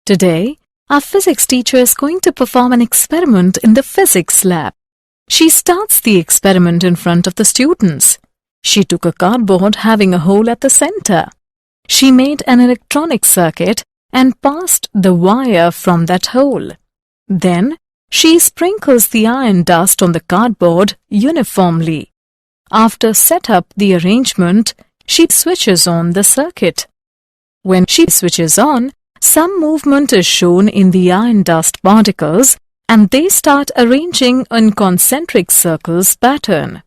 Today, our physics teacher is going to perform an experiment in the physics lab. She starts the experiment in front of the students. She took a cardboard having a hole at the center. She made an electronic circuit and passed the wire from that hole. Then, she sprinkles the iron dust on the cardboard uniformly. After set up the arrangement, she switches on the circuit. When she switches on, some movement is shown in the iron dust particles and they start arranging in concentric circles pattern.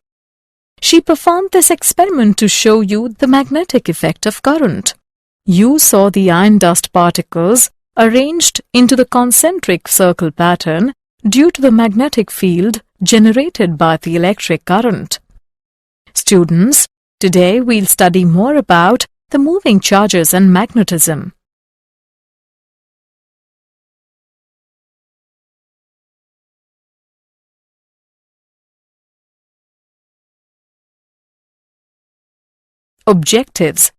She performed this experiment to show you the magnetic effect of current. You saw the iron dust particles arranged into the concentric circle pattern due to the magnetic field generated by the electric current. Students, today we'll study more about the moving charges and magnetism. Objectives.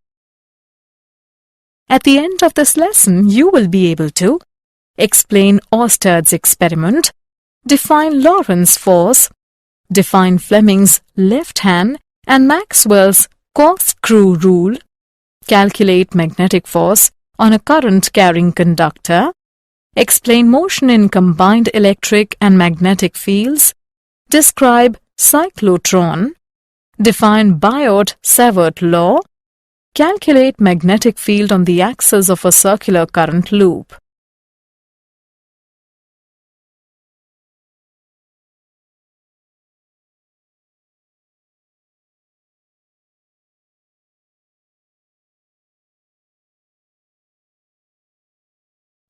At the end of this lesson, you will be able to explain Oersted's experiment, define Lorentz force, define Fleming's left hand and Maxwell's corkscrew rule, calculate magnetic force on a current-carrying conductor, explain motion in combined electric and magnetic fields, describe cyclotron, define Biot-Savart law, calculate magnetic field on the axis of a circular current loop.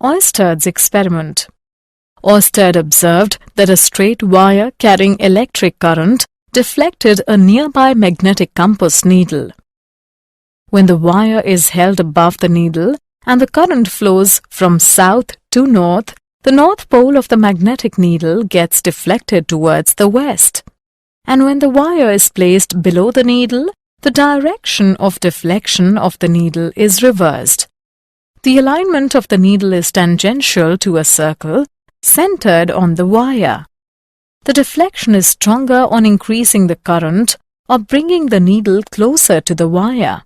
Oersted's experiment. Oersted observed that a straight wire carrying electric current deflected a nearby magnetic compass needle. When the wire is held above the needle and the current flows from south to north, the north pole of the magnetic needle gets deflected towards the west. And when the wire is placed below the needle, the direction of deflection of the needle is reversed. The alignment of the needle is tangential to a circle centered on the wire. The deflection is stronger on increasing the current or bringing the needle closer to the wire.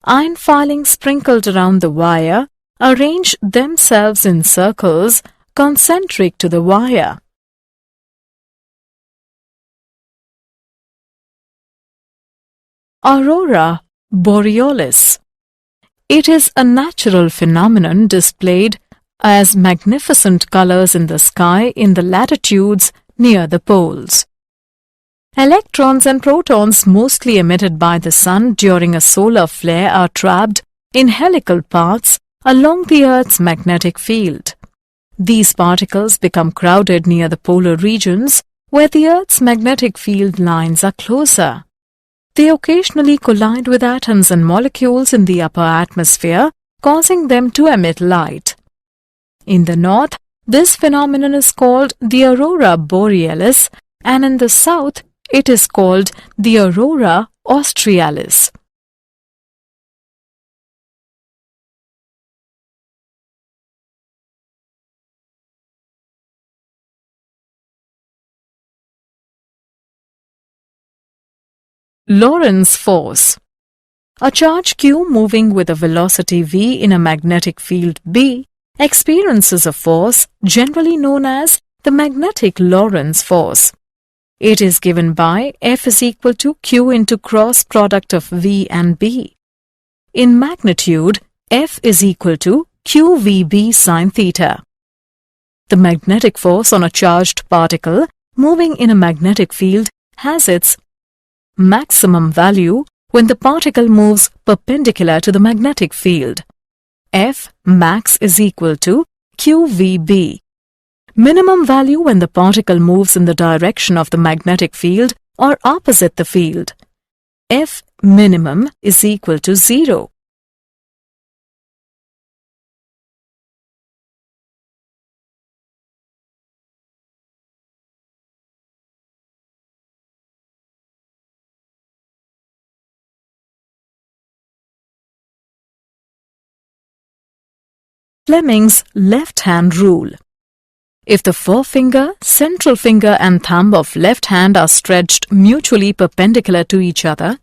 Iron filings sprinkled around the wire arrange themselves in circles concentric to the wire. Aurora borealis. It is a natural phenomenon displayed as magnificent colors in the sky in the latitudes near the poles. Electrons and protons mostly emitted by the sun during a solar flare are trapped in helical paths along the Earth's magnetic field. These particles become crowded near the polar regions where the Earth's magnetic field lines are closer. They occasionally collide with atoms and molecules in the upper atmosphere, causing them to emit light. In the north, this phenomenon is called the aurora borealis, and in the south, it is called the aurora australis. Lorentz force. A charge q moving with a velocity v in a magnetic field B experiences a force generally known as the magnetic Lorentz force. It is given by F is equal to q into cross product of v and b. In magnitude, F is equal to qvb sin theta. The magnetic force on a charged particle moving in a magnetic field has its maximum value when the particle moves perpendicular to the magnetic field. F max is equal to qvb. Minimum value when the particle moves in the direction of the magnetic field or opposite the field. F minimum is equal to 0. Fleming's left-hand rule. If the forefinger, central finger and thumb of left hand are stretched mutually perpendicular to each other,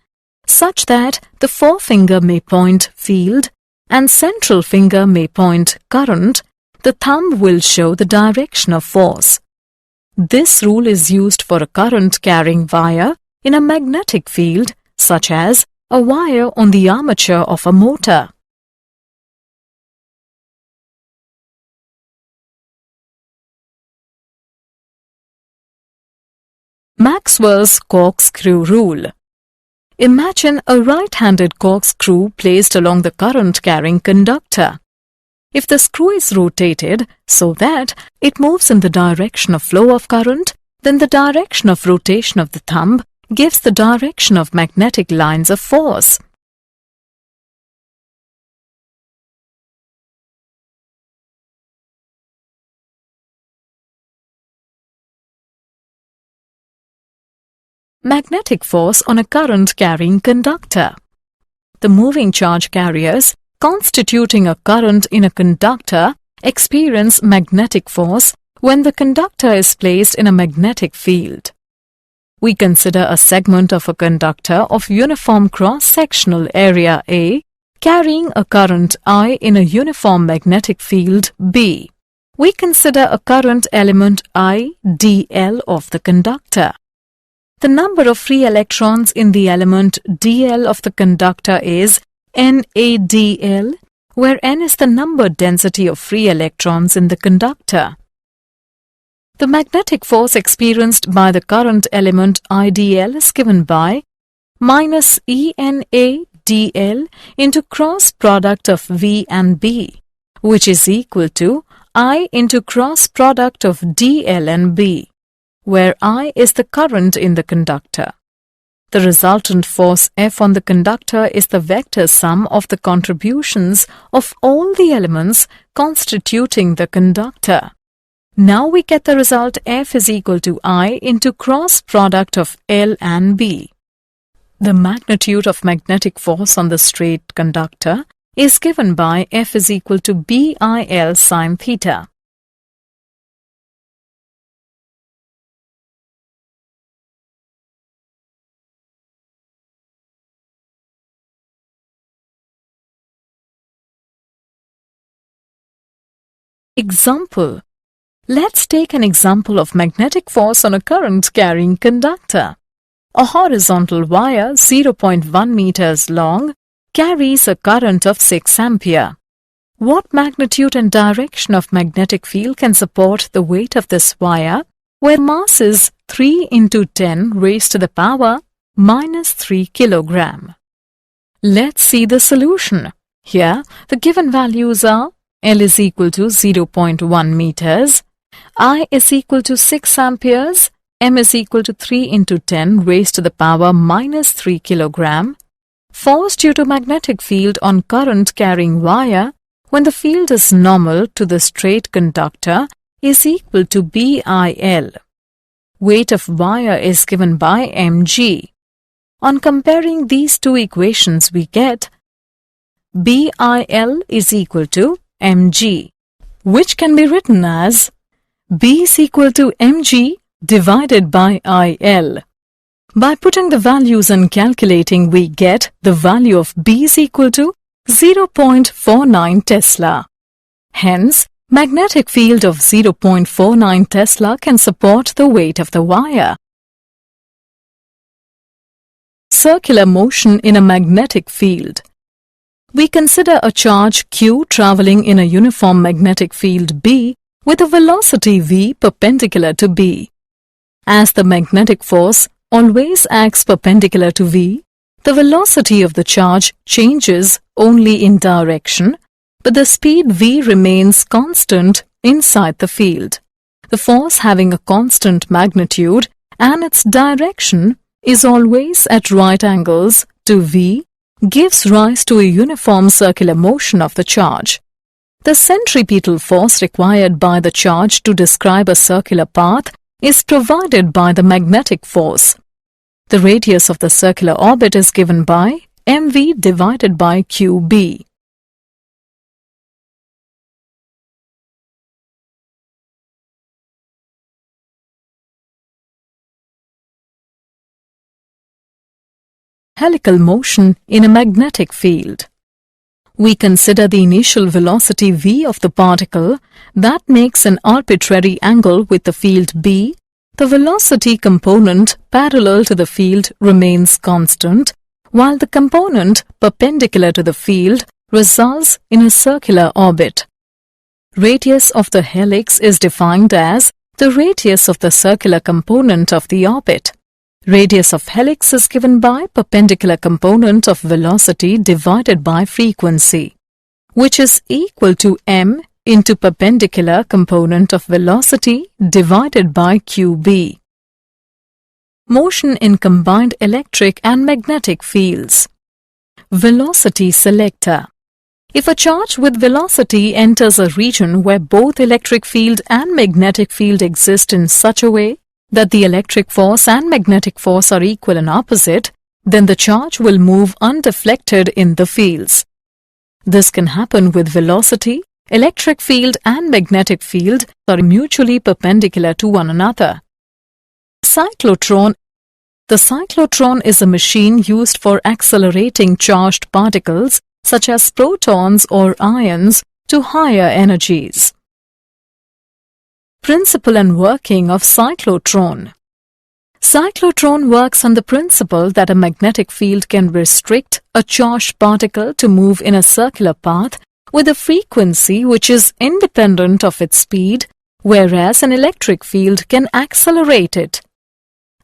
such that the forefinger may point field and central finger may point current, the thumb will show the direction of force. This rule is used for a current-carrying wire in a magnetic field, such as a wire on the armature of a motor. Maxwell's corkscrew rule. Imagine a right-handed corkscrew placed along the current-carrying conductor. If the screw is rotated so that it moves in the direction of flow of current, then the direction of rotation of the thumb gives the direction of magnetic lines of force. Magnetic force on a current-carrying conductor. The moving charge carriers constituting a current in a conductor experience magnetic force when the conductor is placed in a magnetic field. We consider a segment of a conductor of uniform cross-sectional area A carrying a current I in a uniform magnetic field B. We consider a current element I dl of the conductor. The number of free electrons in the element dl of the conductor is NaDl, where N is the number density of free electrons in the conductor. The magnetic force experienced by the current element IdL is given by minus ENaDl into cross product of V and B, which is equal to I into cross product of dl and B, where I is the current in the conductor. The resultant force F on the conductor is the vector sum of the contributions of all the elements constituting the conductor. Now we get the result F is equal to I into cross product of L and B. The magnitude of magnetic force on the straight conductor is given by F is equal to BIL sin theta. Example. Let's take an example of magnetic force on a current-carrying conductor. A horizontal wire 0.1 meters long carries a current of 6 ampere. What magnitude and direction of magnetic field can support the weight of this wire, where mass is 3 into 10 raised to the power minus 3 kilogram? Let's see the solution. Here, the given values are L is equal to 0.1 meters, I is equal to 6 amperes, M is equal to 3 into 10 raised to the power minus 3 kilogram. Force due to magnetic field on current-carrying wire when the field is normal to the straight conductor is equal to BIL. Weight of wire is given by mg. On comparing these two equations, we get BIL is equal to mg, which can be written as B is equal to mg divided by IL. By putting the values and calculating, we get the value of B is equal to 0.49 Tesla. Hence, magnetic field of 0.49 Tesla can support the weight of the wire. Circular motion in a magnetic field. We consider a charge Q traveling in a uniform magnetic field B with a velocity v perpendicular to B. As the magnetic force always acts perpendicular to v, the velocity of the charge changes only in direction, but the speed v remains constant inside the field. The force having a constant magnitude and its direction is always at right angles to v gives rise to a uniform circular motion of the charge. The centripetal force required by the charge to describe a circular path is provided by the magnetic force. The radius of the circular orbit is given by mv divided by qb. helical motion in a magnetic field. We consider the initial velocity v of the particle that makes an arbitrary angle with the field B. The velocity component parallel to the field remains constant, while the component perpendicular to the field results in a circular orbit. Radius of the helix is defined as the radius of the circular component of the orbit. Radius of helix is given by perpendicular component of velocity divided by frequency, which is equal to m into perpendicular component of velocity divided by qb. Motion in combined electric and magnetic fields. Velocity selector. If a charge with velocity enters a region where both electric field and magnetic field exist in such a way that the electric force and magnetic force are equal and opposite, then the charge will move undeflected in the fields. This can happen with velocity, electric field and magnetic field are mutually perpendicular to one another. Cyclotron. The cyclotron is a machine used for accelerating charged particles such as protons or ions to higher energies. Principle and working of cyclotron. Cyclotron works on the principle that a magnetic field can restrict a charged particle to move in a circular path with a frequency which is independent of its speed, whereas an electric field can accelerate it.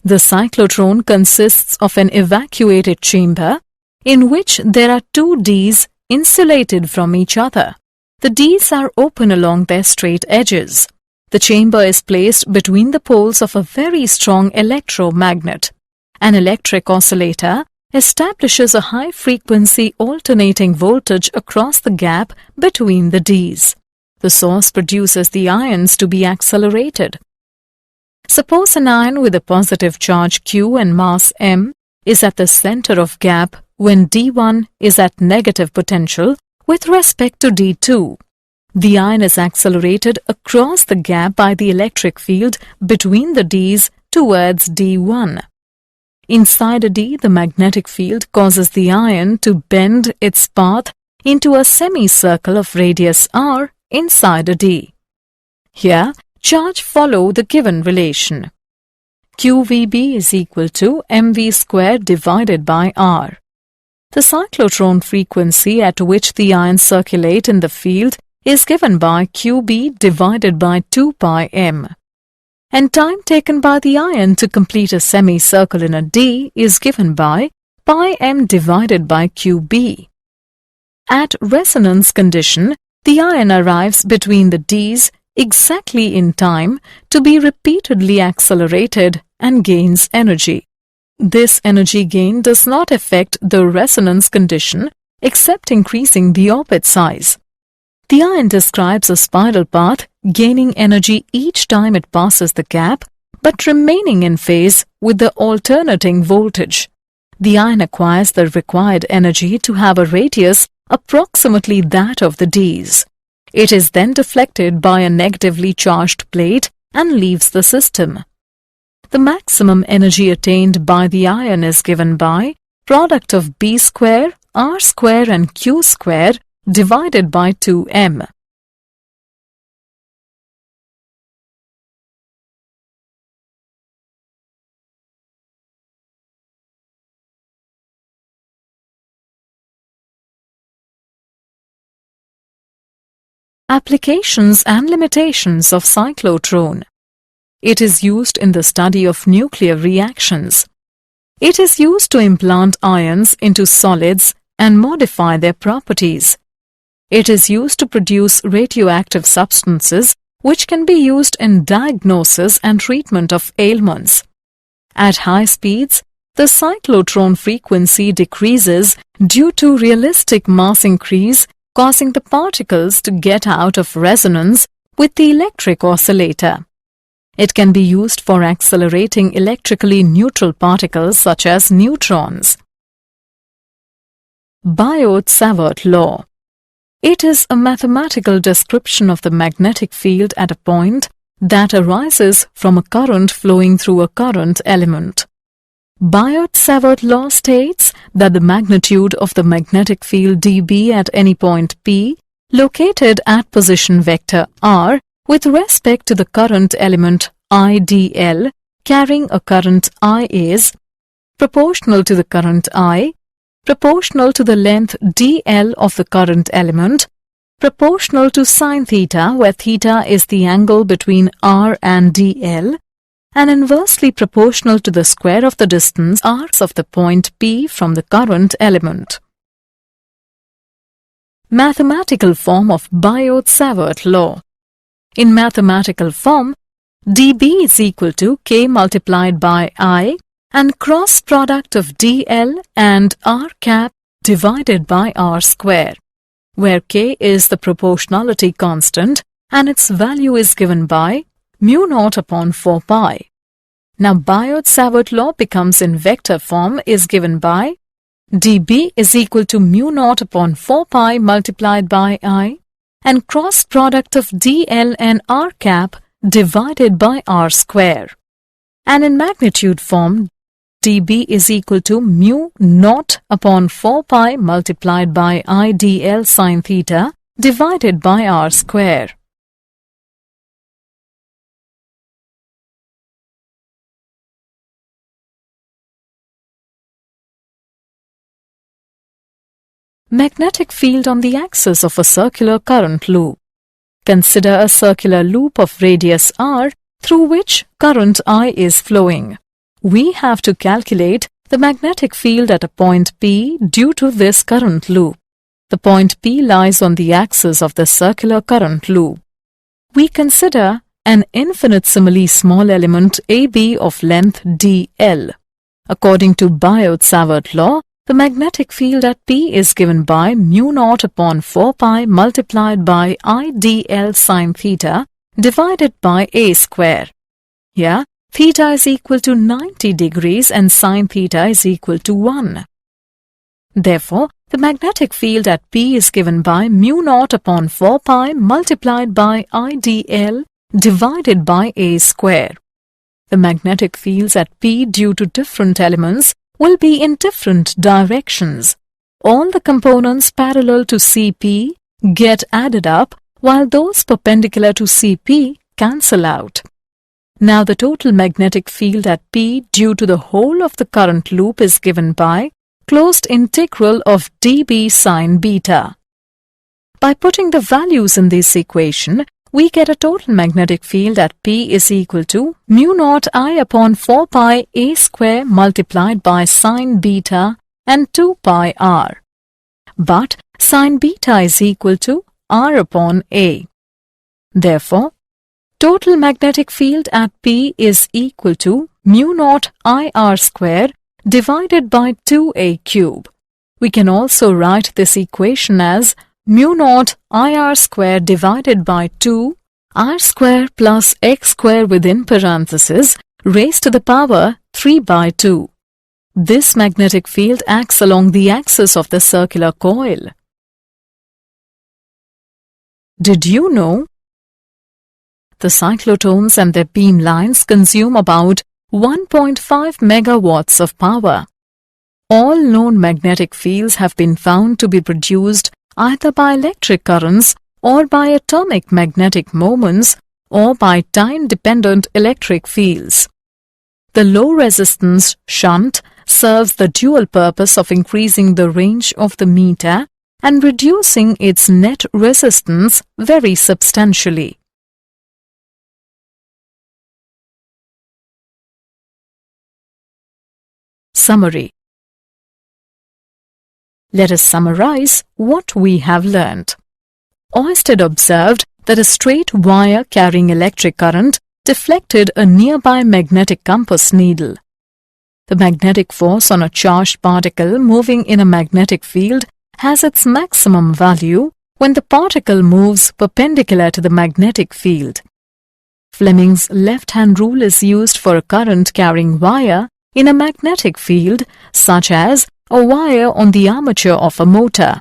The cyclotron consists of an evacuated chamber in which there are two Ds insulated from each other. The Ds are open along their straight edges. The chamber is placed between the poles of a very strong electromagnet. An electric oscillator establishes a high-frequency alternating voltage across the gap between the Ds. The source produces the ions to be accelerated. Suppose an ion with a positive charge Q and mass m is at the center of gap when D1 is at negative potential with respect to D2. The ion is accelerated across the gap by the electric field between the Ds towards D1. Inside a D, the magnetic field causes the ion to bend its path into a semicircle of radius r inside a D. Here, charge follow the given relation. QVB is equal to mv squared divided by r. The cyclotron frequency at which the ions circulate in the field is given by QB divided by 2 pi m. And time taken by the ion to complete a semicircle in a D is given by pi m divided by QB. At resonance condition, the ion arrives between the Ds exactly in time to be repeatedly accelerated and gains energy. This energy gain does not affect the resonance condition except increasing the orbit size. The ion describes a spiral path, gaining energy each time it passes the gap, but remaining in phase with the alternating voltage. The ion acquires the required energy to have a radius approximately that of the Ds. It is then deflected by a negatively charged plate and leaves the system. The maximum energy attained by the ion is given by product of B square, R square and Q square divided by 2m. Applications and limitations of cyclotron. It is used in the study of nuclear reactions. It is used to implant ions into solids and modify their properties. It is used to produce radioactive substances which can be used in diagnosis and treatment of ailments. At high speeds, the cyclotron frequency decreases due to realistic mass increase, causing the particles to get out of resonance with the electric oscillator. It can be used for accelerating electrically neutral particles such as neutrons. Biot-Savart law. It is a mathematical description of the magnetic field at a point that arises from a current flowing through a current element. Biot-Savart law states that the magnitude of the magnetic field dB at any point P located at position vector r with respect to the current element IdL carrying a current I is proportional to the current I, proportional to the length dl of the current element, proportional to sin theta, where theta is the angle between r and dl, and inversely proportional to the square of the distance r of the point P from the current element. Mathematical form of Biot-Savart law. In mathematical form, dB is equal to K multiplied by I and cross product of dl and r cap divided by r square, where K is the proportionality constant and its value is given by mu naught upon 4 pi. Now Biot-Savart law becomes in vector form is given by dB is equal to mu naught upon 4 pi multiplied by I and cross product of dl and r cap divided by r square. And in magnitude form, dB is equal to mu naught upon 4 pi multiplied by I dl sin theta divided by r square. Magnetic field on the axis of a circular current loop. Consider a circular loop of radius r through which current I is flowing. We have to calculate the magnetic field at a point P due to this current loop. The point P lies on the axis of the circular current loop. We consider an infinitesimally small element AB of length dl. According to Biot-Savart law, the magnetic field at P is given by mu naught upon 4 pi multiplied by I dl sin theta divided by a square. Here, theta is equal to 90 degrees and sin theta is equal to 1. Therefore, the magnetic field at P is given by mu naught upon 4 pi multiplied by I dl divided by a square. The magnetic fields at P due to different elements will be in different directions. All the components parallel to CP get added up while those perpendicular to CP cancel out. Now the total magnetic field at P due to the whole of the current loop is given by closed integral of dB sin beta. By putting the values in this equation, we get a total magnetic field at P is equal to mu naught I upon 4 pi a square multiplied by sin beta and 2 pi r. But sin beta is equal to r upon a. Therefore, total magnetic field at P is equal to mu naught I r square divided by 2a cube. We can also write this equation as mu naught IR square divided by 2 r square plus x square within parentheses raised to the power 3 by 2. This magnetic field acts along the axis of the circular coil. Did you know? The cyclotrons and their beam lines consume about 1.5 megawatts of power. All known magnetic fields have been found to be produced either by electric currents or by atomic magnetic moments or by time-dependent electric fields. The low-resistance shunt serves the dual purpose of increasing the range of the meter and reducing its net resistance very substantially. Summary. Let us summarize what we have learnt. Oersted observed that a straight wire carrying electric current deflected a nearby magnetic compass needle. The magnetic force on a charged particle moving in a magnetic field has its maximum value when the particle moves perpendicular to the magnetic field. Fleming's left-hand rule is used for a current-carrying wire in a magnetic field, such as a wire on the armature of a motor.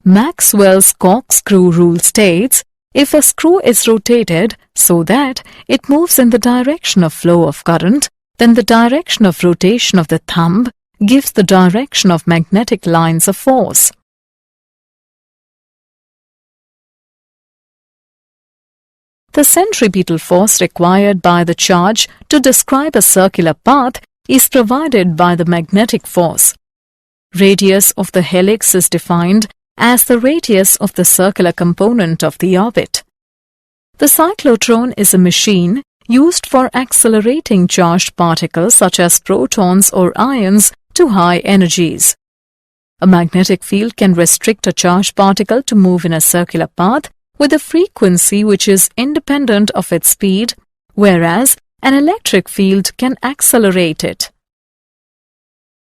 Maxwell's corkscrew rule states, if a screw is rotated so that it moves in the direction of flow of current, then the direction of rotation of the thumb gives the direction of magnetic lines of force. The centripetal force required by the charge to describe a circular path is provided by the magnetic force. Radius of the helix is defined as the radius of the circular component of the orbit. The cyclotron is a machine used for accelerating charged particles such as protons or ions to high energies. A magnetic field can restrict a charged particle to move in a circular path with a frequency which is independent of its speed, whereas an electric field can accelerate it.